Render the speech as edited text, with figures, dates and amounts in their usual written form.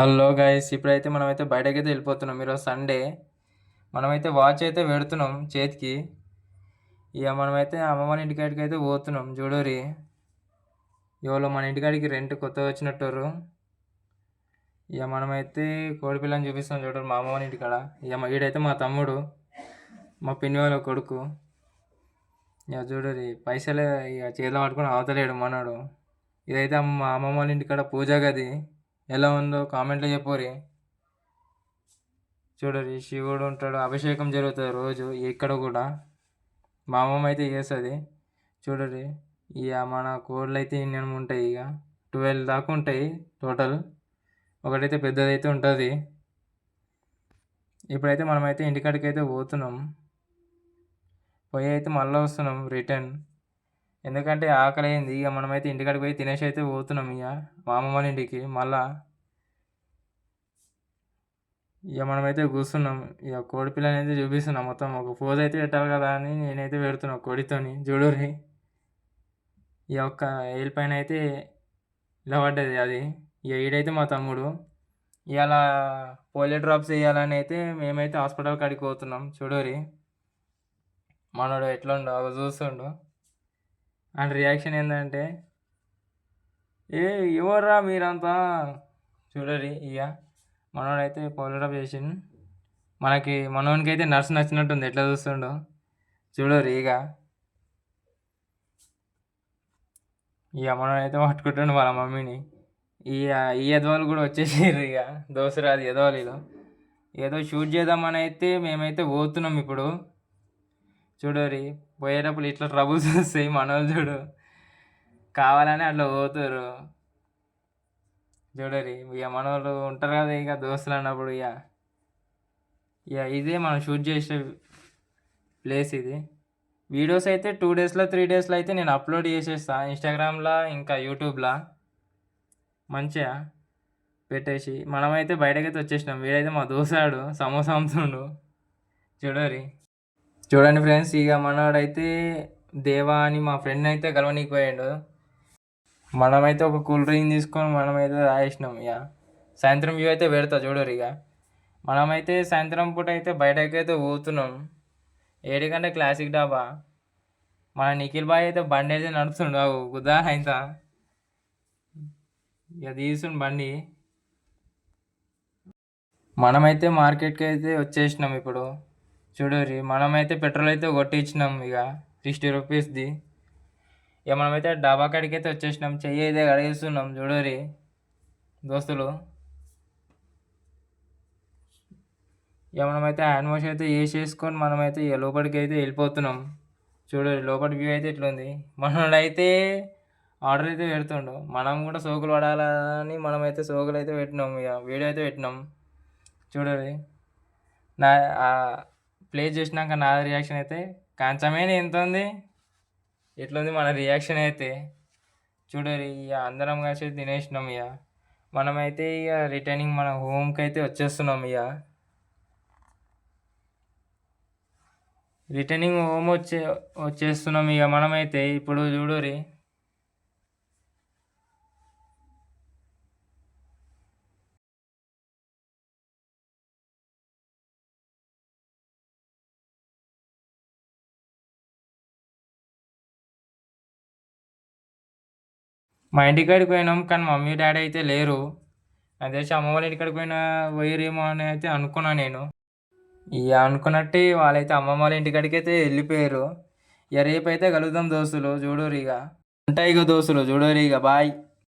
Hello guys, ఇప్పుడైతే మనమైతే బయటకైతే వెళ్ళిపోతున్నాం. ఈరోజు సండే. మనమైతే వాచ్ అయితే పెడుతున్నాం చేతికి. ఇక మనమైతే అమ్మమ్మ వాళ్ళ ఇంటికాడికి అయితే పోతున్నాం. చూడరి ఎవరో మన ఇంటికాడికి రెంట్ కొత్తగా వచ్చినట్టు. ఇక మనమైతే కోడి పిల్లని చూపిస్తాం చూడరు మా అమ్మ వాళ్ళ ఇంటికాడ. ఇక వీడైతే మా తమ్ముడు, మా పిన్ని వాళ్ళ కొడుకు. ఇక చూడరి పైసలే ఇక చేతిలో పట్టుకొని అవతలేడు మనోడు. ఇదైతే మా అమ్మమ్మ వాళ్ళ ఇంటికాడ పూజ గది. ఎలా ఉందో కామెంట్లో చెప్పురి. చూడరి శివుడు ఉంటాడు, అభిషేకం జరుగుతుంది రోజు ఇక్కడ కూడా. మా అమ్మమ్మ అయితే చేస్తుంది. చూడరి ఇక మన కోళ్ళు అయితే ఇన్ని ఉంటాయి. ఇక 12 దాకా ఉంటాయి టోటల్. ఒకటైతే పెద్దదైతే ఉంటుంది. ఇప్పుడైతే మనమైతే ఇంటికాడికి అయితే పోతున్నాం. పోయి అయితే మళ్ళీ వస్తున్నాం రిటర్న్. ఎందుకంటే ఆకలి అయింది. ఇక మనమైతే ఇంటికాడికి పోయి తినేసి అయితే పోతున్నాం. ఇక మా అమ్మమ్మ వాళ్ళ ఇంటికి మళ్ళా. ఇక మనమైతే కూర్చున్నాం. ఇక కోడి పిల్లని అయితే చూపిస్తున్నాం. మొత్తం ఒక పోజ్ అయితే పెట్టాలి కదా అని నేనైతే పెడుతున్నా కోడితోని. చూడుర్రి ఈ ఒక్క ఏల్ పైన అయితే ఇలా పడ్డది అది. ఇక ఈడైతే మా తమ్ముడు. ఇవాళ పోలియో డ్రాప్స్ వేయాలని అయితే మేమైతే హాస్పిటల్ కాడికి పోతున్నాం. చూడుర్రి మనోడు ఎట్లా ఉండో అవి చూస్తుండు. అండ్ రియాక్షన్ ఏంటంటే, ఏ ఎవర్రా మీరంతా. చూడరి ఇక మనోడైతే పోలియో డ్రాప్ చేసిండు. మనోనికి అయితే నర్స్ నచ్చినట్టుంది ఎట్లా చూస్తుండో. చూడరు ఇక మనోడైతే పట్టుకుంటుండు వాళ్ళ మమ్మీని. ఇక ఈ ఎదవాళ్ళు కూడా వచ్చేసారు. ఇక దోసరాది ఎదవాళ్ళు ఏదో షూట్ చేద్దామని అయితే మేమైతే పోతున్నాం ఇప్పుడు. చూడరి పోయేటప్పుడు ఇట్లా ట్రబుల్స్ వస్తాయి. మనోళ్ళు చూడు కావాలని అట్లా పోతారు. చూడరి ఇక మనోళ్ళు ఉంటారు కదా ఇక దోస్తులు అన్నప్పుడు. ఇక ఇదే మనం షూట్ చేసే ప్లేస్ ఇది. వీడియోస్ అయితే 2 డేస్లో 3 డేస్లో అయితే నేను అప్లోడ్ చేసేస్తాను ఇన్స్టాగ్రామ్లో ఇంకా యూట్యూబ్లో. మంచిగా పెట్టేసి మనమైతే బయటకైతే వచ్చేసినాం. వీడైతే మా దోసాడు సమోసా అమ్ముతుండు. చూడండి ఫ్రెండ్స్, ఇక మనోడైతే దేవా అని మా ఫ్రెండ్ అయితే కలవనీకి పోయాడు. మనమైతే ఒక కూల్ డ్రింక్ తీసుకొని మనమైతే తాగేసినాం. ఇక సాయంత్రం వ్యూ అయితే పెడతా చూడరు. ఇక మనమైతే సాయంత్రం పూట అయితే బయటకైతే పోతున్నాం. ఏడికంటే క్లాసిక్ డాబా. మన నిఖిల్ బాయ్ అయితే బండి అయితే నడుస్తుండు. గుద్దా అయితే ఇక తీసుండు బండి. మనమైతే మార్కెట్కి అయితే వచ్చేసినాం ఇప్పుడు. చూడరి మనమైతే పెట్రోల్ అయితే కొట్టించినాం. ఇక 60 రూపీస్ది. ఇక మనమైతే డాబా కాడికి అయితే వచ్చేసినాం. చెయ్యి అయితే కడిగేస్తున్నాం. చూడరి దోస్తులు. ఇక మనమైతే హ్యాండ్ వాష్ అయితే వేసేసుకొని మనమైతే ఇక లోపలికి అయితే వెళ్ళిపోతున్నాం. చూడరి లోపలి వ్యూ అయితే ఇట్లుంది. మనోడైతే ఆర్డర్ అయితే పెడుతుండు. మనం కూడా సోకులు పడాలని మనమైతే సోకులు అయితే పెట్టినాం. ఇక వీడియో అయితే పెట్టినాం. చూడరి నా ప్లే చేసినాక నా రియాక్షన్ అయితే కొంచెమే ఎంత ఉంది. ఎట్లుంది మన రియాక్షన్ అయితే. చూడరి ఇక అందరం కలిసి తినేసినాం. ఇక మనమైతే ఇక రిటర్నింగ్ మన హోమ్కి అయితే వచ్చేస్తున్నాం. ఇక రిటర్నింగ్ హోమ్ వచ్చేస్తున్నాం. ఇక మనమైతే ఇప్పుడు చూడరి మా ఇంటికాడికి పోయినాం. కానీ మమ్మీ డాడీ అయితే లేరు. నాకు తెలిసి అమ్మ వాళ్ళ ఇంటికాడికి పోయిరేమో అని అయితే అనుకున్నా నేను. ఇక అనుకున్నట్టే వాళ్ళైతే అమ్మమ్మ వాళ్ళ ఇంటికాడికి అయితే వెళ్ళిపోయారు. ఇక రేపైతే కలుద్దాం దోస్తులు. చూడరు ఇక ఉంటాయి ఇక దోస్తులు. చూడరు ఇక బాయ్.